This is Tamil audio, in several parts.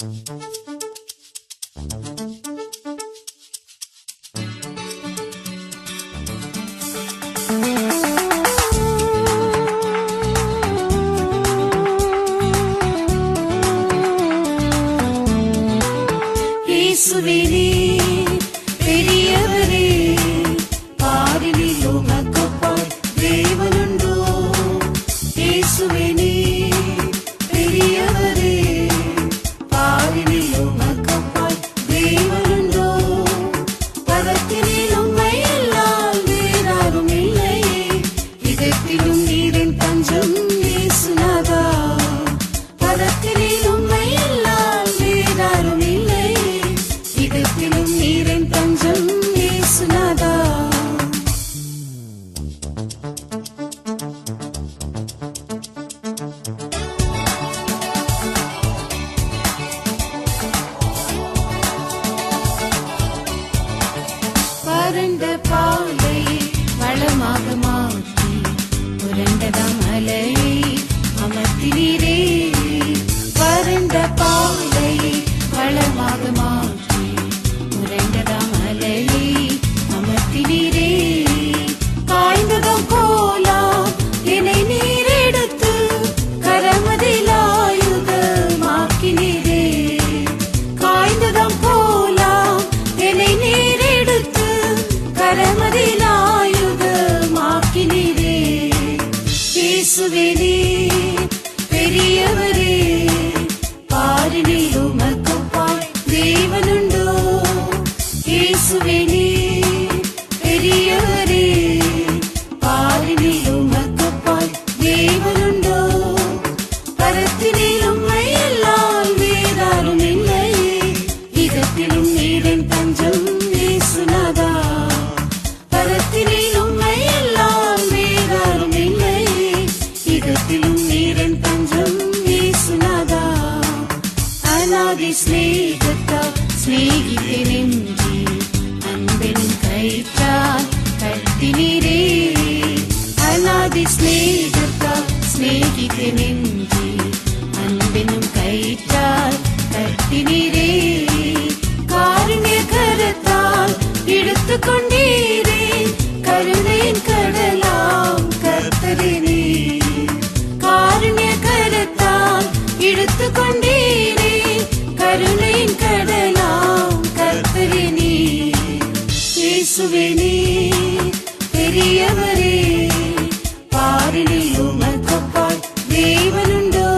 இயேசுவே பெரியவரே, பாரினில் உமக்கொப்பாய் தேவனுண்டோ? இயேசுவே பெரியவரே, பாரினில் உமக்கொப்பாய் தேவனுண்டோ? பதத்தினில் உம்மை அல்லால் வேறாரும் இல்லையே, இதத்திலும் நீரின் தஞ்சம் இயேசுநாதா. பதத்தினில் உம்மை அல்லால் வேறாரும் இல்லையே, இதத்திலும் நீரின் தஞ்சம் இயேசுநாதா. வறண்ட பாலையை வளமாக மாற்றி புரண்டதாம் அலையை அமர்த்தினீரே. வறண்ட பாலையை வளமாக மாற்றி புரண்டதாம் அலையை அமர்த்தினீரே. காய்ந்ததும் கோலா என்னை நீரெடுத்து கரமதில் ஆயுதமாக்கினீரே. காய்ந்ததும் கோலா என்னை நீரெடுத்து கரமதில் ஆயுதமாக்கினீரே. இயேசுவே பெரியவரே, பாரினில் உமக்கொப்பாய் தேவனுண்டோ? இயேசுவே பெரியவரே, பாரினில் உமக்கொப்பாய் தேவனுண்டோ? பரத்தினில் உம்மை அல்லால் வேறாரும் இல்லையே, இதத்திலும் நீரின் தஞ்சம் இயேசுநாதா. பரத்தினில் உம்மை அல்லால் வேறாரும் இல்லையே, இதத்திலும் நீரின் தஞ்சம் இயேசுநாதா. அநாதி ஸ்நேகத்தால் ஸ்நேகித்தெனென்றி அன்பெனும் கயிற்றால் கட்டினீரே. அநாதி ஸ்நேகத்தால் ஸ்நேகித்தெனென்றி அன்பெனும் கயிற்றால் கட்டினீரே. காருண்ய கரத்தால் இழுத்துக் கொண்டீரே, கருணையின் கடலாம் கர்த்தரே நீர். காருண்ய கரத்தால் இழுத்துக் கொண்டீரே, கருணையின் கடலாம் கர்த்தரே நீர். இயேசுவே பெரியவரே, பாரினில் உமக்கொப்பாய் தேவனுண்டோ?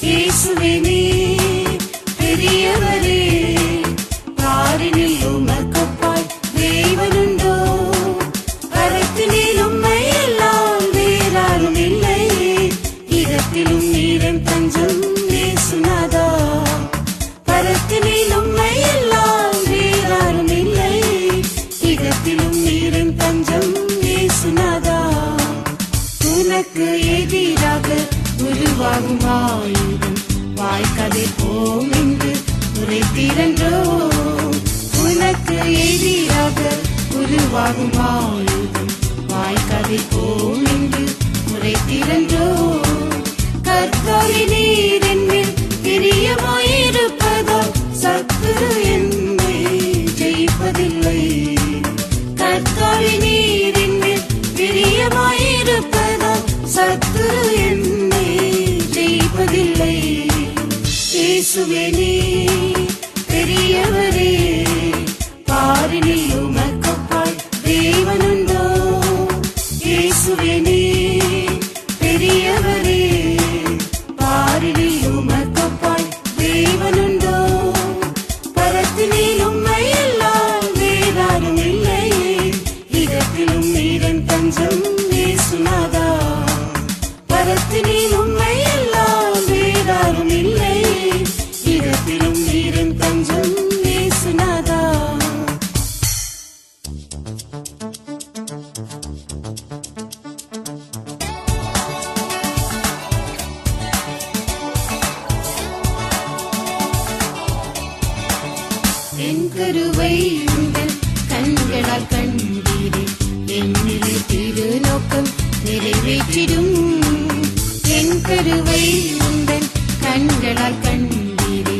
இயேசுவே பெரியவரே, பாரினில் உமக்கொப்பாய் தேவனுண்டோ? பரத்தினில் உம்மை அல்லால் வேறாரும் இல்லையே, இதத்திலும் நீரின் தஞ்சம் இயேசுநாதா. பரத்தினில் உம்மை அல்லால் வேறாரும் இல்லையே, இதத்திலும் நீரின் தஞ்சம் இயேசுநாதா. உனக்கு எதிராக உருவாகும் ஆயுதம் வாய்க்கதை போம் என்று உரைத்தீரன்றோ? உனக்கு எதிராக உருவாகும் ஆயுதம் வாய்க்கதை போம் என்று உரைத்தீரன்றோ? கர்த்தாவே நீர் என்மேல் பிரியமாயிருப்பதால் சத்துரு என்னை ஜெயிப்பதில்லை. கர்த்தாவே நீர் என்மேல் பிரியமாயிருப்பதால் சத்துரு என்னை ஜெயிப்பதில்லை. இயேசுவே பெரியவரே, பாரினில் உமக்கொப்பாய் தேவனுண்டோ? இயேசுவே பெரியவரே, பாரினில் உமக்கொப்பாய் தேவனுண்டோ? பரத்தினில் உம்மை அல்லால் வேறாரும் இல்லையே, இதத்திலும் நீரின் தஞ்சம் இயேசுநாதா. பரத்தினில் உம்மை அல்லால் வேறாரும் இல்லையே, இதத்திலும் நீரின் தஞ்சம் இயேசுநாதா. என் கருவை உங்கள் கண்களால் கண்டீரே, என்னிலே திருநோக்கம் நிறைவேற்றிடும். என் கருவை உங்கள் கண்களால் கண்டீரே,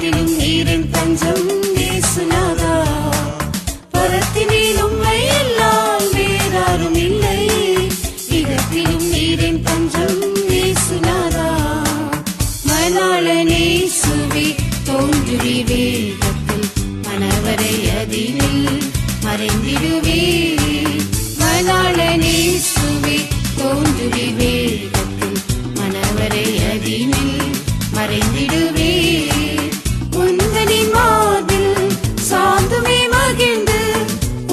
பரத்திலும் நீரின் தஞ்சம் இயேசுநாதா. பரத்தினில் உம்மை எல்லாம் வேறாரும் இல்லை, இடத்திலும் நீரின் தஞ்சம் இயேசுநாதா. மணாளனே சுவே தோன்றுவி வேகத்தில், மணவரை அதினில் மறைந்திடுவே. மணாளனே சுவே தோன்றுவி வேகத்தில், மணவரை அதினில் மறைந்திடுவே. உந்தனின் மார்பில் சாந்துமே மகிழ்ந்து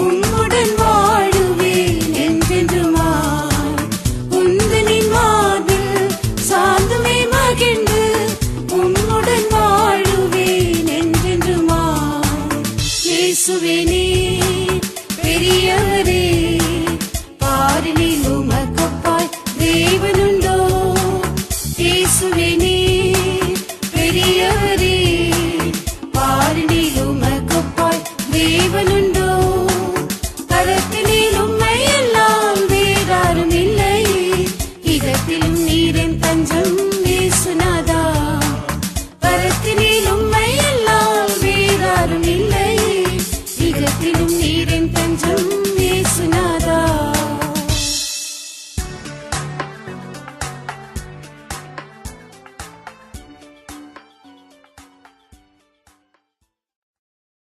உம்முடன் வாழுவேன் என்றென்றுமாய். உந்தனின் மார்பில் சாந்துமே மகிழ்ந்து உம்முடன் வாழுவேன் என்றென்றுமாய். இயேசுவே நீர் பெரியவரே, பாரினில் உமக்கொப்பாய் தேவனுண்டோ. இயேசுவே நீர் பெரியவரே, பாரினில் உமக்கொப்பாய் தேவனுண்டோ. பரத்தினில் உம்மை எல்லாம் வேறாரும் இல்லை, இடத்திலும் நீரின் தஞ்சம் இயேசுநாதா. பரத்தினில் உம்மை எல்லாம் வேறாரும் இல்லை, இடத்திலும் நீரின் தஞ்சம்